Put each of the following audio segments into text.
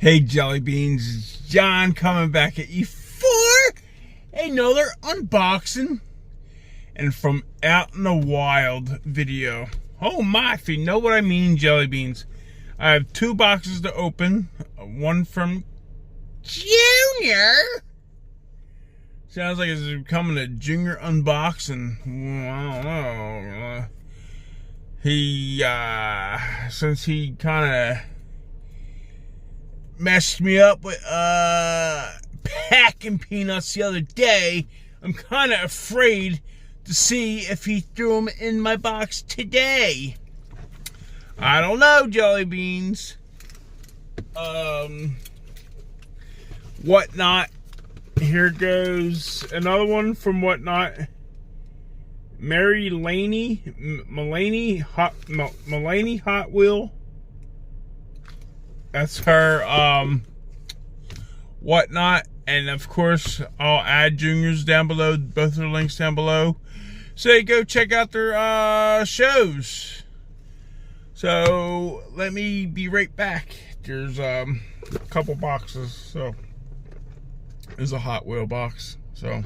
Hey Jelly Beans, it's John coming back at you for another unboxing and from out in the wild video. Oh my, if you know what I mean, Jelly Beans. I have two boxes to open, one from Junior. Sounds like it's becoming a Junior unboxing. I don't know. Since he kind of messed me up with packing peanuts the other day, I'm kind of afraid to see if he threw them in my box today. I don't know, Jelly Beans. Whatnot. Here goes another one from Whatnot. Mulaney Hot Wheel. That's her Whatnot, and of course I'll add Junior's down below, both their links down below, so go check out their shows. So let me be right back. There's a couple boxes, so there's a Hot Wheel box, so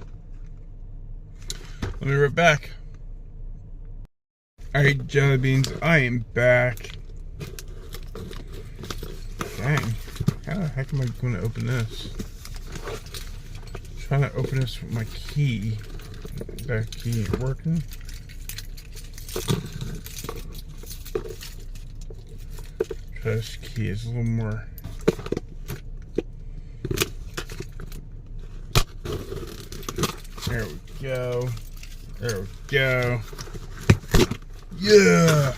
let me be right back. Alright, Jelly Beans, I am back. Dang, how the heck am I going to open this? I'm trying to open this with my key. That key ain't working. Try this key, is a little more. There we go. There we go. Yeah!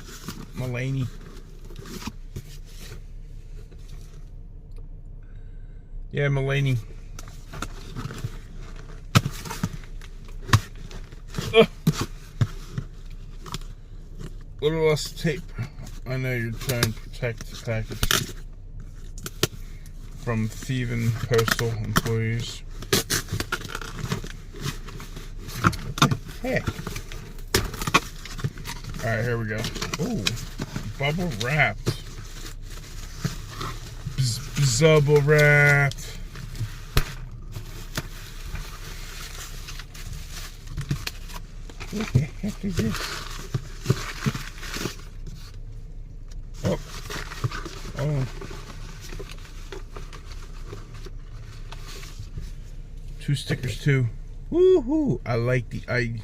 Mulaney. Yeah, Mulaney. Little less tape. I know you're trying to protect the package from thieving postal employees. What the heck? Alright, here we go. Ooh, bubble wrapped. Bubble wrapped. What the heck is this? Oh. Oh. Two stickers too. Woohoo! I like the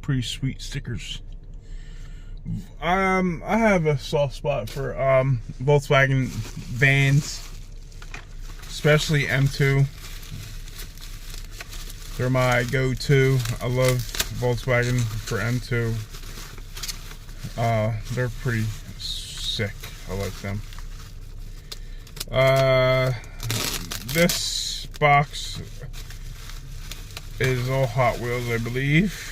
pretty sweet stickers. I have a soft spot for Volkswagen vans, especially M2. They're my go-to. I love Volkswagen for M2. They're pretty sick. I like them. This box is all Hot Wheels, I believe.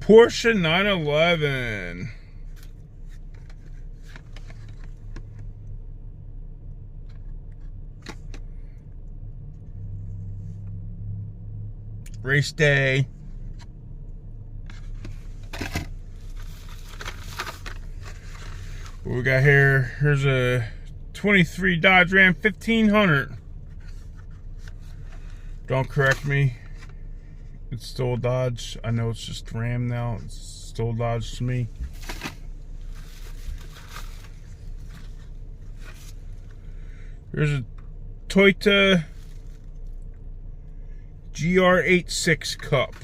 Porsche 911. Race day. What we got here? Here's a 23 Dodge Ram 1500. Don't correct me. It's still a Dodge. I know it's just Ram now. It's still a Dodge to me. Here's a Toyota GR86 Cup.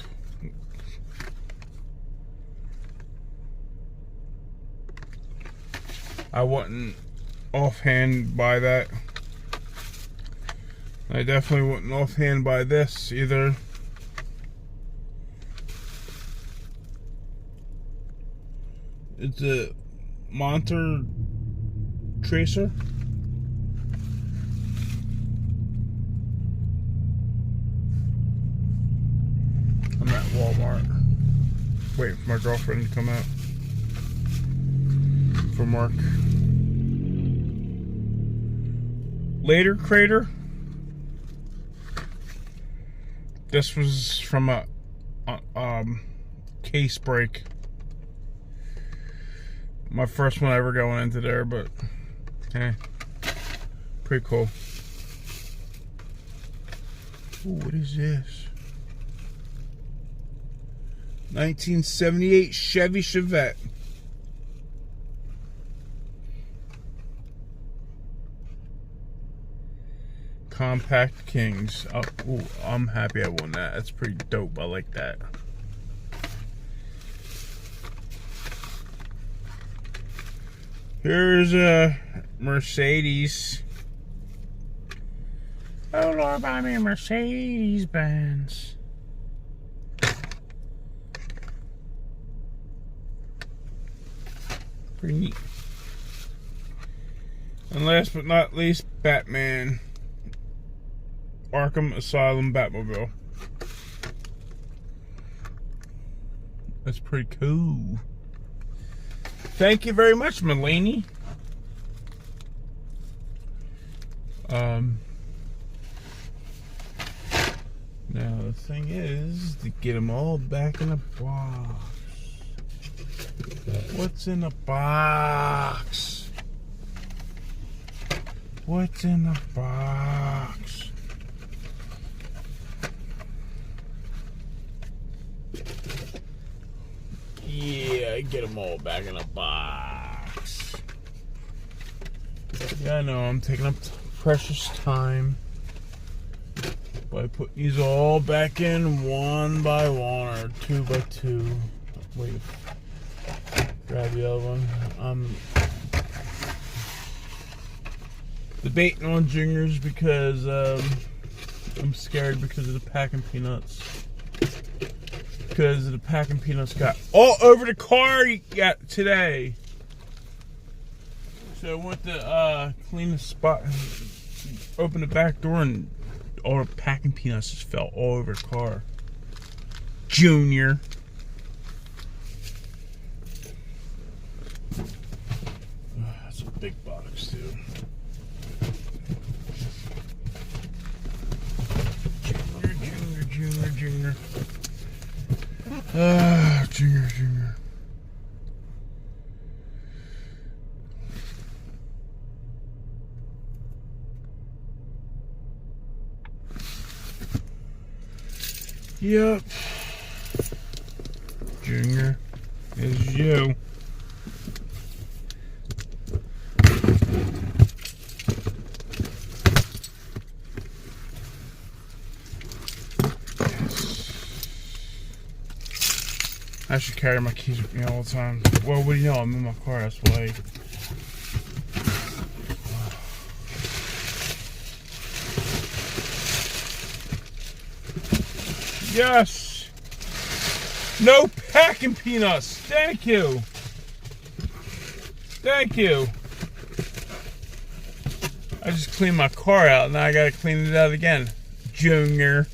I wouldn't offhand buy that. I definitely wouldn't offhand buy this either. It's a Monster Tracer. I'm at Walmart. Wait for my girlfriend to come out. For Mark. Later Crater. This was from a case break. My first one ever going into there, but hey, pretty cool. Ooh, what is this? 1978 Chevy Chevette. Compact Kings. Oh, ooh, I'm happy I won that. That's pretty dope. I like that. Here's a Mercedes. Oh Lord, buy me a Mercedes Benz. Pretty neat. And last but not least, Batman. Arkham Asylum Batmobile. That's pretty cool. Thank you very much, Mulaney. Now the thing is to get them all back in the box. What's in the box? What's in the box? Yeah, get them all back in a box. Yeah, I know, I'm taking up precious time by putting these all back in one by one or two by two. Wait, grab the other one. I'm debating on Juniors because I'm scared because of the packing peanuts. Because the packing peanuts got all over the car you got today. So I went to clean the spot, open the back door, and all the packing peanuts just fell all over the car. Junior. That's a big box too. Junior. Junior. Yep. Junior is you. I should carry my keys with me all the time. Well, what do you know? I'm in my car, that's why. Yes! No packing peanuts! Thank you! Thank you! I just cleaned my car out, now I gotta clean it out again. Junior.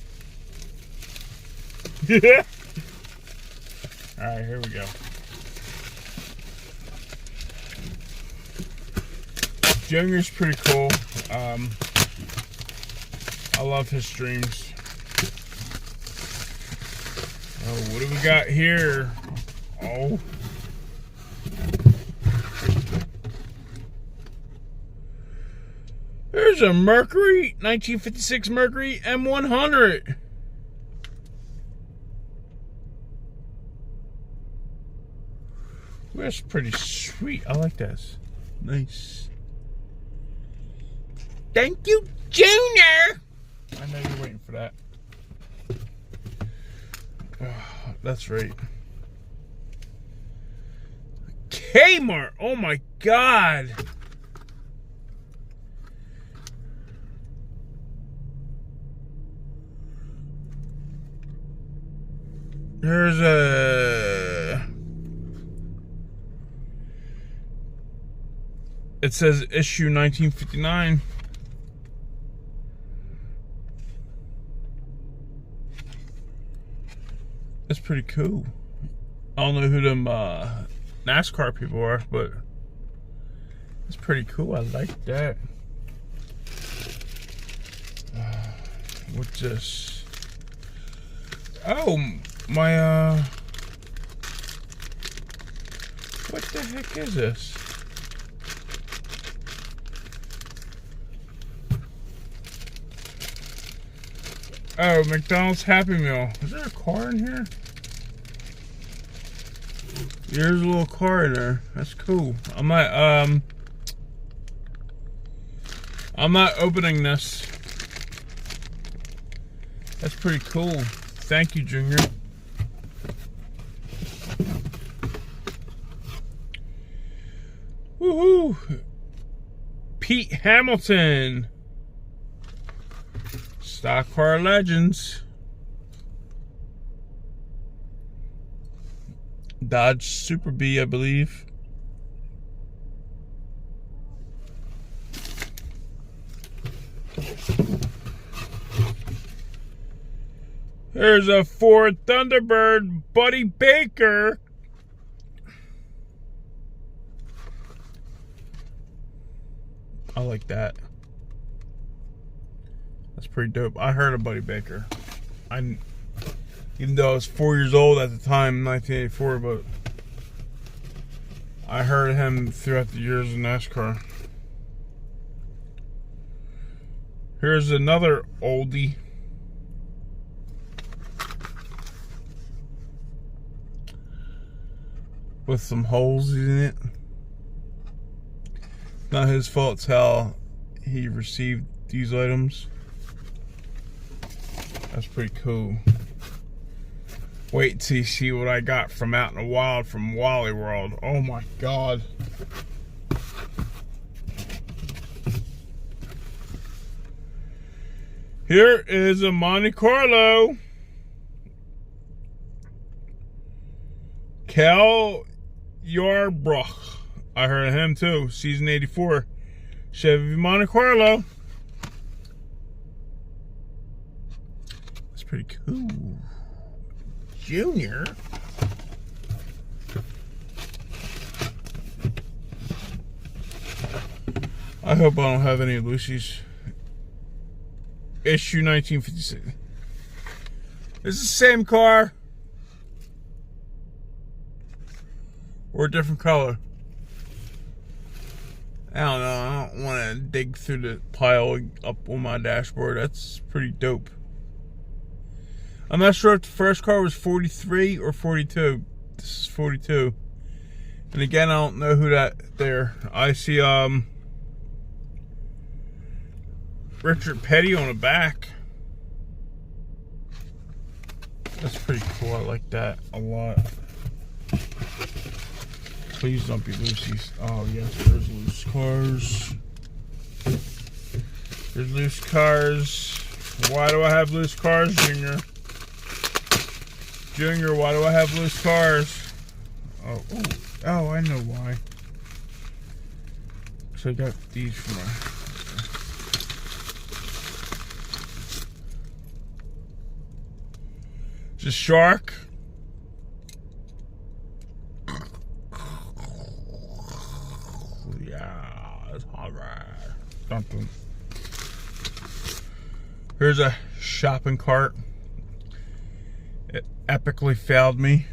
Yeah! Alright, here we go. Junior's pretty cool. I love his streams. Oh, what do we got here? Oh. There's a Mercury, 1956 Mercury M100. That's pretty sweet. I like this. Nice. Thank you, Junior. I know you're waiting for that. Oh, that's right. Kmart. Oh my God. There's a... It says issue 1959. That's pretty cool. I don't know who them NASCAR people are, but it's pretty cool. I like that. What's this? Oh, my, what the heck is this? Oh, McDonald's Happy Meal. Is there a car in here? There's a little car in there. That's cool. I'm not opening this. That's pretty cool. Thank you, Junior. Woohoo! Pete Hamilton. Stock Car Legends. Dodge Super B, I believe. There's a Ford Thunderbird Buddy Baker. I like that. That's pretty dope. I heard of Buddy Baker. Even though I was 4 years old at the time, 1984, but I heard him throughout the years in NASCAR. Here's another oldie. With some holes in it. Not his fault, it's how he received these items. That's pretty cool. Wait till you see what I got from Out in the Wild from Wally World. Oh my God. Here is a Monte Carlo. Cal Yarbrough. I heard of him too. Season 84. Chevy Monte Carlo. That's pretty cool. Junior. I hope I don't have any Lucy's. Issue 1956. Is this the same car? Or a different color? I don't know. I don't want to dig through the pile up on my dashboard. That's pretty dope. I'm not sure if the first car was 43 or 42. This is 42. And again, I don't know who that there. I see Richard Petty on the back. That's pretty cool. I like that a lot. Please don't be Lucy's. Oh yes, there's loose cars. There's loose cars. Why do I have loose cars, Junior? Junior, why do I have loose cars? Oh, ooh. Oh, I know why. So I got these for my... It's a shark. Yeah, it's hungry. Something. Here's a shopping cart. It epically failed me.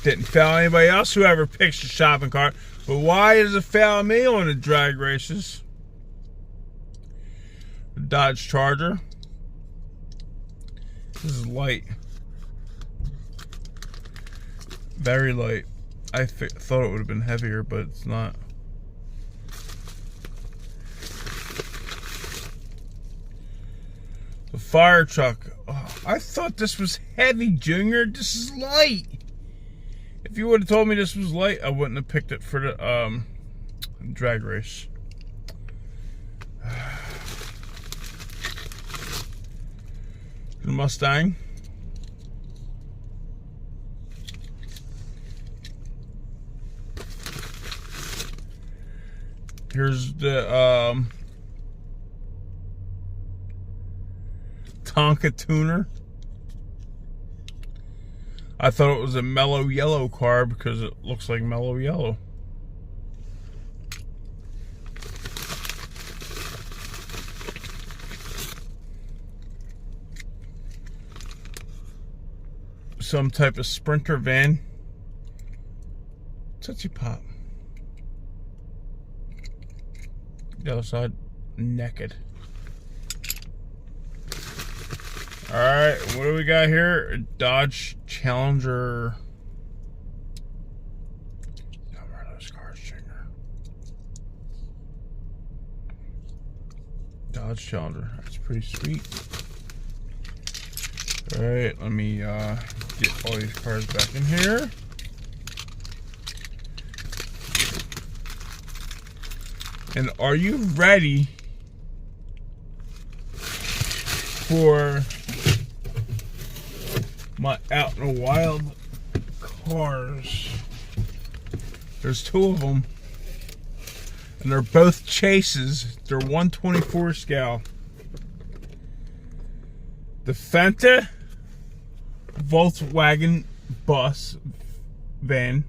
Didn't fail anybody else who ever picks a shopping cart. But why does it fail me on the drag races? The Dodge Charger. This is light. Very light. I thought it would have been heavier, but it's not. The fire truck. Oh, I thought this was heavy, Junior. This is light. If you would have told me this was light, I wouldn't have picked it for the drag race. The Mustang. Here's the Tonka tuner. I thought it was a mellow yellow car because it looks like mellow yellow. some type of Sprinter van. Tootsie Pop. The other side, naked. Alright, what do we got here? A Dodge Challenger. Where are those cars, Junior? Dodge Challenger. That's pretty sweet. Alright, let me get all these cars back in here. And are you ready for my Out in the Wild cars? There's two of them, and they're both chases. They're 124 scale. The Fenta Volkswagen bus van.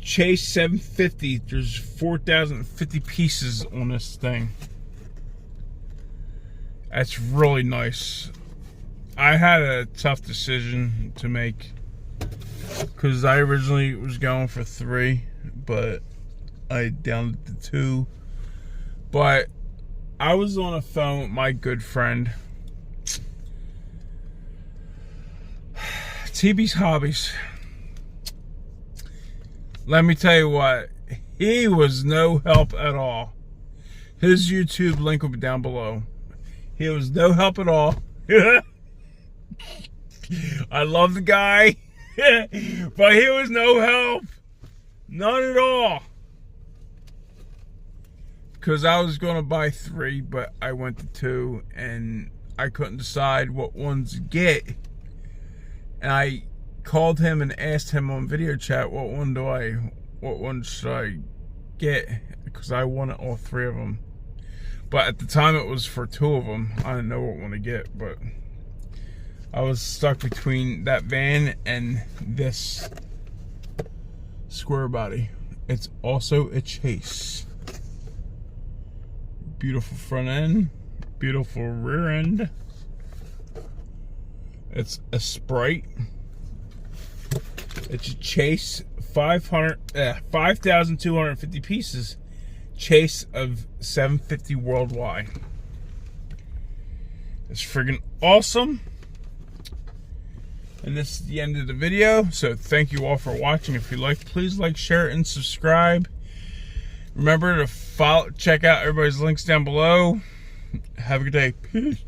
Chase 750. There's 4,050 pieces on this thing. That's really nice. I had a tough decision to make because I originally was going for 3, but I downed it to 2. But I was on a phone with my good friend TB's Hobbies. Let me tell you what, he was no help at all. His YouTube link will be down below. He was no help at all. I love the guy, but he was no help. None at all. Because I was going to buy 3, but I went to 2, and I couldn't decide what ones to get. And I called him and asked him on video chat, what one should I get? Because I wanted all 3 of them. But at the time it was for 2 of them. I didn't know what one to get, but I was stuck between that van and this square body. It's also a chase. Beautiful front end, beautiful rear end. It's a Sprite. It's a Chase 5,250 pieces. Chase of 750 worldwide. It's friggin' awesome. And this is the end of the video. So thank you all for watching. If you like, please like, share, and subscribe. Remember to check out everybody's links down below. Have a good day. Peace.